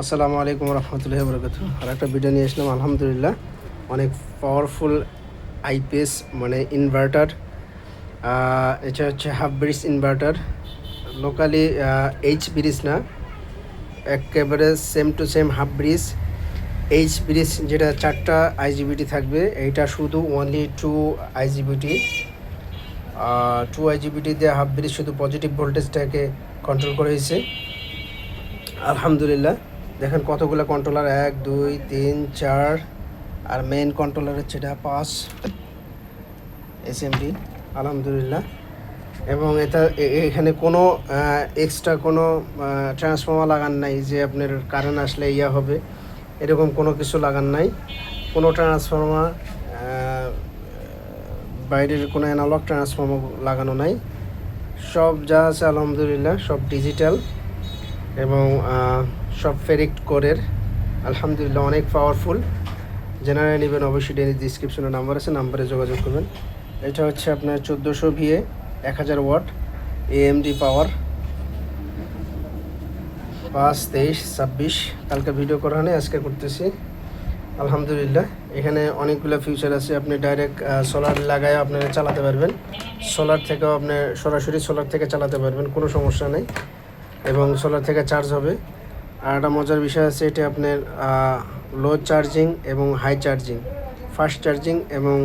আসসালামু আলাইকুম রহমতুল্লাহি ওয়া বারাকাতুহু। আর একটা ভিডিও নিয়ে আসলাম, আলহামদুলিল্লাহ অনেক পাওয়ারফুল আইপিএস মানে ইনভার্টার। এটা হচ্ছে half bridge inverter, locally H bridge না, একেবারে same to same half bridge. H bridge যেটা 4টা আইজিবিটি থাকবে, এইটা শুধু অনলি 2 আইজিবিটি। 2 আইজিবিটি দিয়ে হাফ ব্রিজ শুধু পজিটিভ ভোল্টেজটাকে কন্ট্রোল করে হয়েছে। আলহামদুলিল্লাহ দেখেন কতগুলো কন্ট্রোলার, 1 2 3 4, আর মেইন কন্ট্রোলার হচ্ছে এটা 5 এসএমডি। আলহামদুলিল্লাহ। এবং এটা এখানে কোনো এক্সট্রা কোনো ট্রান্সফর্মার লাগান নাই যে আপনার কারেন্ট আসলে ইয়া হবে, এরকম কোনো কিছু লাগান নাই। কোনো ট্রান্সফর্মার বাইরের কোনো অ্যানালগ ট্রান্সফর্মার লাগানো নাই। সব যা আছে আলহামদুলিল্লাহ সব ডিজিটাল এবং সব ফেরিক কোরের। আলহামদুলিল্লাহ অনেক পাওয়ারফুল। জেনারেল নেবেন অবশ্যই ডিসক্রিপশনে নাম্বার আছে, নাম্বারে যোগাযোগ করবেন। এটা হচ্ছে আপনার 1400 ভিএ 1000 ওয়াট এএমডি পাওয়ার, 5 23 26। কালকে ভিডিও করা হয়নি, আজকে করতেছি। আলহামদুলিল্লাহ এখানে অনেকগুলো ফিউচার আছে। আপনি ডাইরেক্ট সোলার লাগায় আপনারা চালাতে পারবেন, সোলার থেকেও আপনি সরাসরি সোলার থেকে চালাতে পারবেন, কোনো সমস্যা নেই। এবং সোলার থেকে চার্জ হবে। আর একটা মজার বিষয় আছে, এটা আপনার লো চার্জিং এবং হাই চার্জিং, ফাস্ট চার্জিং এবং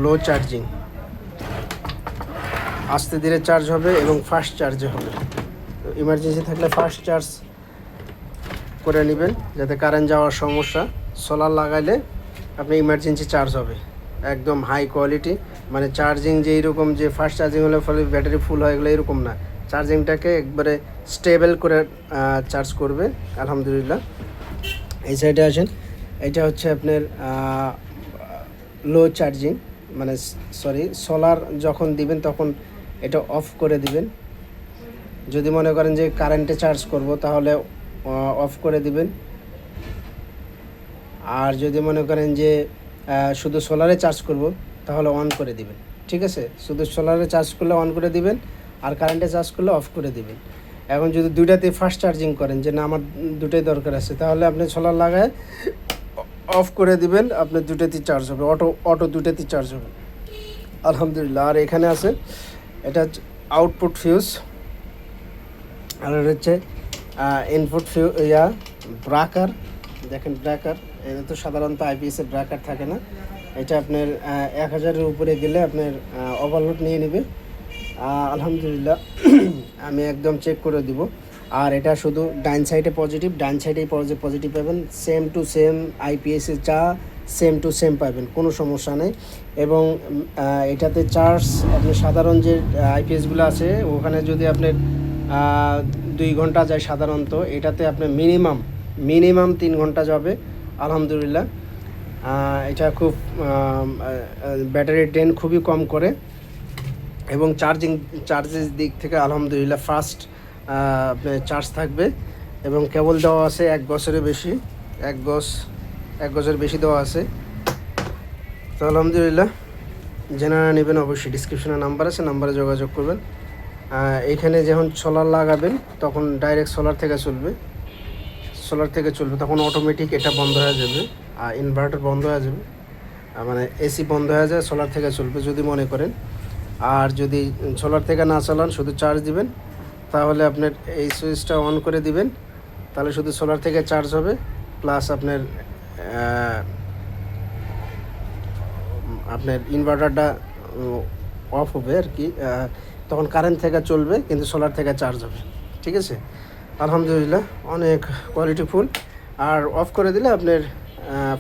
লো চার্জিং, আস্তে ধীরে চার্জ হবে এবং ফাস্ট চার্জে হবে। তো ইমার্জেন্সি থাকলে ফাস্ট চার্জ করে নেবেন, যাতে কারেন্ট যাওয়ার সমস্যা। সোলার লাগাইলে আপনি ইমার্জেন্সি চার্জ হবে একদম হাই কোয়ালিটি। মানে চার্জিং যে এইরকম যে ফাস্ট চার্জিং হলে ফলে ব্যাটারি ফুল হয়ে গেলে এরকম না, চার্জিংটাকে একবারে স্টেবল করে চার্জ করবে। আলহামদুলিল্লাহ। এই সাইডে আসেন, এটা হচ্ছে আপনার লো চার্জিং, মানে সরি সোলার যখন দিবেন তখন এটা অফ করে দিবেন। যদি মনে করেন যে কারেন্টে চার্জ করব তাহলে অফ করে দিবেন। আর যদি মনে করেন যে শুধু সোলারে চার্জ করব তাহলে অন করে দিবেন। ঠিক আছে, শুধু সোলারে চার্জ করলে অন করে দিবেন, আর কারেন্টে চার্জ করলে অফ করে দিবেন। এখন যদি দুইটাতে ফাস্ট চার্জিং করেন যে না আমার দুটোই দরকার আছে, তাহলে আপনি সোলার লাগায় অফ করে দিবেন, আপনার দুটোতেই চার্জ হবে, অটো দুটোতেই চার্জ হবে। আলহামদুলিল্লাহ। আর এখানে আছে এটা আউটপুট ফিউজ, আর এটা হচ্ছে ইনপুট ব্রেকার। দেখেন ব্রেকার, এটা তো সাধারণত আইপিএসের ব্রেকার থাকে না। এটা আপনার 1000-এর উপরে গেলে আপনার ওভারলোড নিয়ে নেবে। আলহামদুলিল্লাহ আমি একদম চেক করে দিব। আর এটা শুধু ডাইন সাইডে পজিটিভ, ডাইন সাইডেই পজিটিভ পাবেন, সেম টু সেম আইপিএসের যা সেম টু সেম পাবেন, কোনো সমস্যা নেই। এবং এটাতে চার্জ আপনি সাধারণ যে আইপিএসগুলো আছে ওখানে যদি আপনার 2 ঘন্টা যায় সাধারণত, এটাতে আপনার মিনিমাম 3 ঘন্টা যাবে। আলহামদুলিল্লাহ এটা খুব ব্যাটারি ড্রেন খুবই কম করে এবং চার্জের দিক থেকে আলহামদুলিল্লাহ ফাস্ট চার্জ থাকবে। এবং কেবল দেওয়া আছে 1 গজের বেশি, 1 গজের বেশি দেওয়া আছে। তো আলহামদুলিল্লাহ যারা নেবেন অবশ্যই ডিসক্রিপশনে নাম্বার আছে, নাম্বারে যোগাযোগ করবেন। এখানে যখন সোলার লাগাবেন তখন ডাইরেক্ট সোলার থেকে চলবে, তখন অটোমেটিক এটা বন্ধ হয়ে যাবে, আর ইনভার্টার বন্ধ হয়ে যাবে, মানে এসি বন্ধ হয়ে যায়, সোলার থেকে চলবে যদি মনে করেন। আর যদি সোলার থেকে না চালান, শুধু চার্জ দিবেন, তাহলে আপনার এই সুইচটা অন করে দিবেন, তাহলে শুধু সোলার থেকে চার্জ হবে, প্লাস আপনার ইনভার্টারটা অফ হবে আর কি, তখন কারেন্ট থেকে চলবে কিন্তু সোলার থেকে চার্জ হবে। ঠিক আছে, আলহামদুলিল্লাহ অনেক কোয়ালিটিফুল। আর অফ করে দিলে আপনার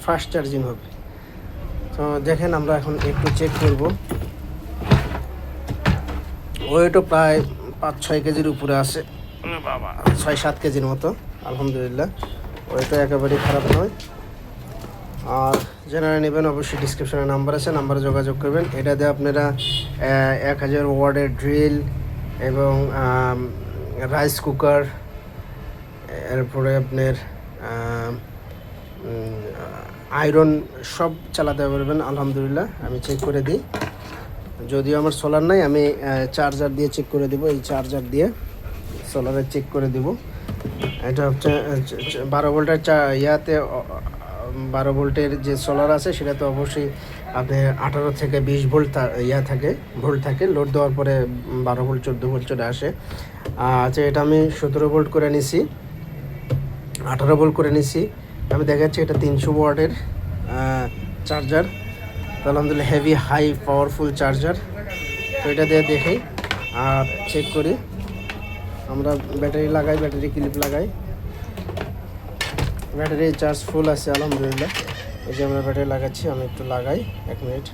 ফাস্ট চার্জিং হবে। তো দেখেন আমরা এখন একটু চেক করব। ওয়েটও প্রায় 5-6 কেজির উপরে আছে, বাবা 6-7 কেজির মতো। আলহামদুলিল্লাহ ওয়েটও একেবারেই খারাপ নয়। আর যারা নেবেন অবশ্যই ডিসক্রিপশনে নাম্বার আছে, নাম্বারে যোগাযোগ করবেন। এটা দিয়ে আপনারা 1000 ওয়াটের ড্রিল এবং রাইস কুকার, এরপরে আপনার আয়রন সব চালাতে পারবেন। আলহামদুলিল্লাহ আমি চেক করে দিই, যদিও আমার সোলার নাই, আমি চার্জার দিয়ে চেক করে দেবো। এই চার্জার দিয়ে সোলারে চেক করে দেবো। এটা হচ্ছে 12 ভোল্টের ইয়াতে 12 ভোল্টের যে সোলার আছে সেটা তো অবশ্যই আপনার 18 থেকে 20 ভোল্ট ভোল্ট থাকে। লোড দেওয়ার পরে 12 ভোল্ট 14 ভোল্ট চলে আসে। আচ্ছা, এটা আমি 17 ভোল্ট করে নিছি, 18 ভোল্ট করে নিছি। আমি দেখাচ্ছি এটা 300 ওয়াটের চার্জার। তো আলহামদুলিল্লাহ হেভি হাই পাওয়ারফুল চার্জার। তো এটা দিয়ে দেখি আর চেক করি। আমরা ব্যাটারি লাগাই, ব্যাটারি ক্লিপ লাগাই, ব্যাটারি চার্জ ফুল আছে আলহামদুলিল্লাহ। এই যে আমরা ব্যাটারি লাগাচ্ছি, আমি একটু লাগাই 1 মিনিট।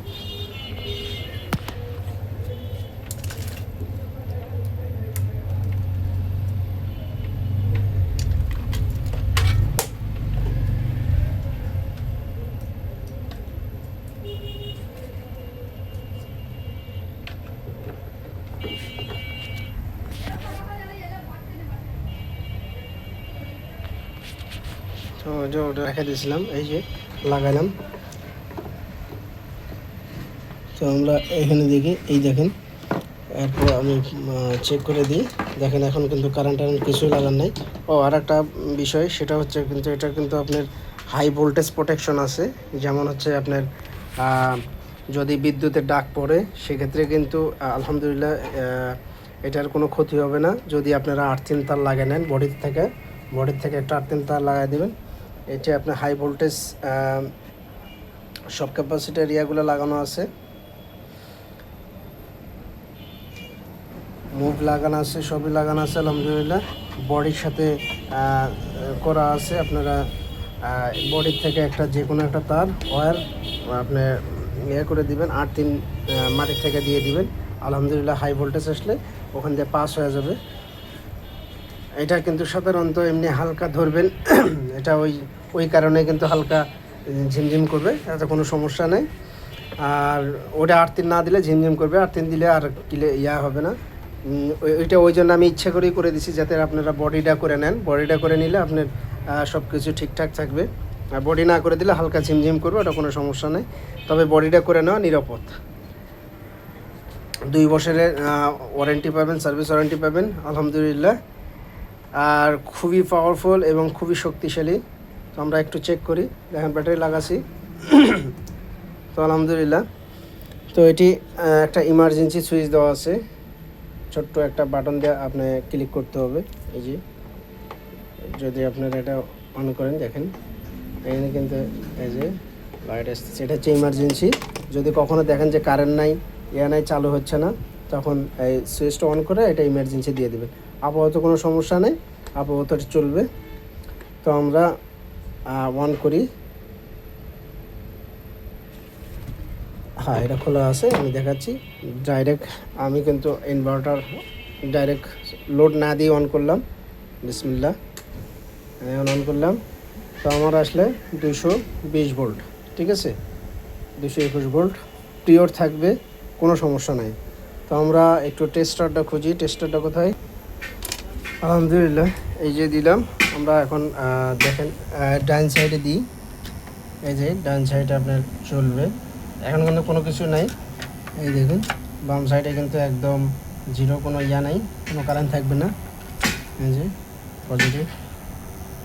তো ওটা রেখে দিয়েছিলাম, এই যে লাগাইলাম। তো আমরা এখানে দেখি, এই দেখেন, এরপর আমি চেক করে দিই। দেখেন এখন কিন্তু কারেন্ট কিছুই লাগার নাই। ও আর একটা বিষয়, সেটা হচ্ছে কিন্তু এটা কিন্তু আপনার হাই ভোল্টেজ প্রোটেকশন আছে। যেমন হচ্ছে আপনার যদি বিদ্যুতের ডাক পড়ে সেক্ষেত্রে কিন্তু আলহামদুলিল্লাহ এটার কোনো ক্ষতি হবে না। যদি আপনারা আর্থিং তার লাগিয়ে নেন, বডির থেকে একটা আর্থিং তার লাগিয়ে দেবেন। এটা আপনার হাই ভোল্টেজ সব ক্যাপাসিটার এরিয়াগুলো লাগানো আছে, মুভ লাগানো আছে, সবই লাগানো আছে আলহামদুলিল্লাহ। বডির সাথে করা আছে। আপনারা বডির থেকে একটা যে কোনো একটা তার ওয়্যার আপনি করে দিবেন, আর্থিং মাটির থেকে দিয়ে দিবেন। আলহামদুলিল্লাহ হাই ভোল্টেজ আসলে ওখান দিয়ে পাস হয়ে যাবে। এটা কিন্তু সাধারণত এমনি হালকা ধরবেন এটা ওই কারণে কিন্তু হালকা ঝিমঝিম করবে, এতে কোনো সমস্যা নেই। আর ওটা আর্থিং না দিলে ঝিমঝিম করবে, আর্থিং দিলে আর হবে না। ওইটা ওই জন্য আমি ইচ্ছা করেই করে দিছি, যাতে আপনারা বডিটা করে নেন। বডিটা করে নিলে আপনার সব কিছু ঠিকঠাক থাকবে। আর বডি না করে দিলে হালকা ঝিমঝিম করবে, ওটা কোনো সমস্যা নেই। তবে বডিটা করে নেওয়া নিরাপদ। 2 বছরের ওয়ারেন্টি পাবেন, সার্ভিস ওয়ারেন্টি পাবেন আলহামদুলিল্লাহ। আর খুবই পাওয়ারফুল এবং খুবই শক্তিশালী। তো আমরা একটু চেক করি। দেখেন ব্যাটারি লাগাছি তো আলহামদুলিল্লাহ। তো এটি একটা ইমার্জেন্সি সুইচ দেওয়া আছে, ছোট্ট একটা বাটন দিয়ে আপনি ক্লিক করতে হবে। এই যে যদি আপনারা এটা অন করেন, দেখেন এখানে কিন্তু এই যে লাইট আসছে, এটা হচ্ছে ইমার্জেন্সি। যদি কখনো দেখেন যে কারেন্ট নাই, নাই, চালু হচ্ছে না, তখন এই সুইচটা অন করে এটা ইমার্জেন্সি দিয়ে দেবেন। আপাতত কোনো সমস্যা নেই, আপাতত চলবে। তো আমরা অন করি। হ্যাঁ, এটা খোলা আছে, আমি দেখাচ্ছি। ডাইরেক্ট আমি কিন্তু ইনভার্টার ডাইরেক্ট লোড না দিয়ে অন করলাম। বিসমিল্লাহ, অন করলাম। তো আমার আসলে 220 ভোল্ট, ঠিক আছে, 221 ভোল্ট পিওর থাকবে, কোনো সমস্যা নাই। তো আমরা একটু টেস্টারটা খুঁজি। টেস্টারটা কোথায়? আলহামদুলিল্লাহ এই যে দিলাম। আমরা এখন দেখেন ডান সাইডে দিই। এই যে ডান সাইডে আপনার চলবে, এখন কিন্তু কোনো কিছু নাই। এই দেখুন বাম সাইডে কিন্তু একদম জিরো, কোনো নাই, কোনো কারেন্ট থাকবে না। এই যে পজিটিভ,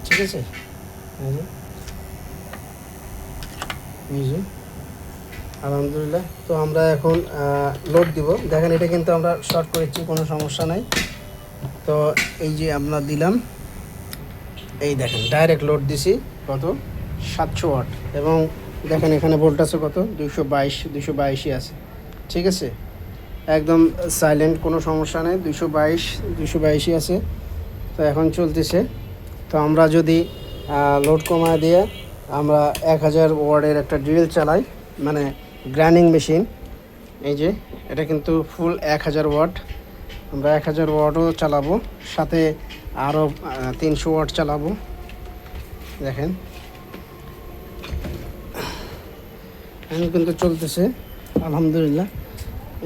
ঠিক আছে। এই যে আলহামদুলিল্লাহ। তো আমরা এখন লোড দিব। দেখেন এটা কিন্তু আমরা শর্ট করেছি, কোনো সমস্যা নাই। তো এই যে আমরা দিলাম, এই দেখেন ডাইরেক্ট লোড দিছি কত 700 ওয়াট। এবং দেখেন এখানে ভোল্টেজ কত 222 আছে, ঠিক আছে, একদম সাইলেন্ট, কোনো সমস্যা নেই। 222 আছে। তো এখন চলতেছে। তো আমরা যদি লোড কমায় দিয়ে আমরা 1000 ওয়াটের একটা ড্রিল চালাই, মানে গ্রাইন্ডিং মেশিন। এই যে এটা কিন্তু ফুল 1000 ওয়াট। আমরা 1000 ওয়াটও চালাবো, সাথে আরও 300 ওয়াট চালাবো। দেখেন এখন কিন্তু চলতেছে আলহামদুলিল্লাহ।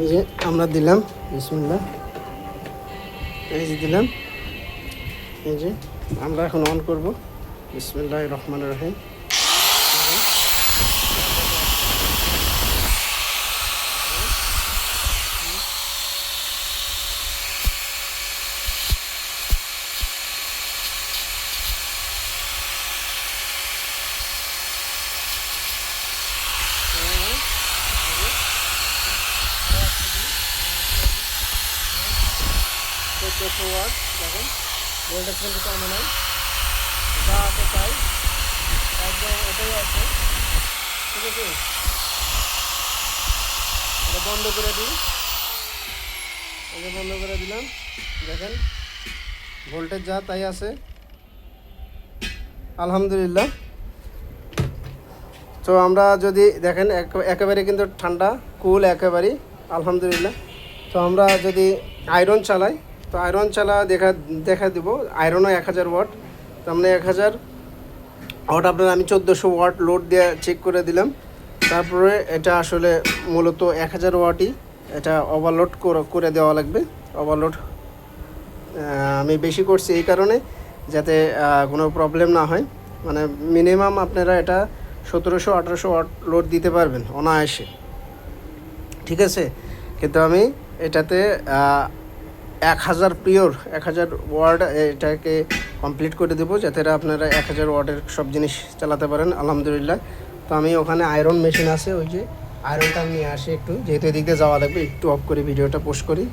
এই যে আমরা দিলাম, বিসমিল্লাহ, এই যে দিলাম। এই যে আমরা এখন অন করব, বিসমিল্লাহির রহমানির রহিম। 1400 ওয়াট। দেখেন ভোল্টেজ কিন্তু কমে নাই, যা আছে তাই একদম ওটাই আছে। ঠিক আছে, এটা বন্ধ করে দিই, এটা বন্ধ করে দিলাম। দেখেন ভোল্টেজ যা তাই আছে, আলহামদুলিল্লাহ। তো আমরা যদি দেখেন একেবারে কিন্তু ঠান্ডা কুল একেবারেই, আলহামদুলিল্লাহ। তো আমরা যদি আয়রন চালাই, তো আয়রন দেখা দিব, আয়রনও 1000 ওয়াট। তো আমরা 1000 ওয়াট আপনার আমি 1400 ওয়াট লোড দিয়ে চেক করে দিলাম। তারপরে এটা আসলে মূলত 1000 ওয়াটই, এটা ওভারলোড করে দেওয়া লাগবে। ওভারলোড আমি বেশি করছি এই কারণে যাতে কোনো প্রবলেম না হয়। মানে মিনিমাম আপনারা এটা 1700-1800 ওয়াট লোড দিতে পারবেন অনায়াসে, ঠিক আছে। কিন্তু আমি এটাতে 1000 পিওর 1000 ওয়াট এটাকে কমপ্লিট করে দেবো, যাতে আপনারা 1000 ওয়াটের সব জিনিস চালাতে পারেন, আলহামদুলিল্লাহ। তো আমি ওখানে আয়রন মেশিন আছে, ওই যে আয়রনটা নিয়ে আসি একটু, যেহেতু এদিক দিয়ে যাওয়া লাগবে, একটু অফ করে ভিডিওটা পোস্ট করি।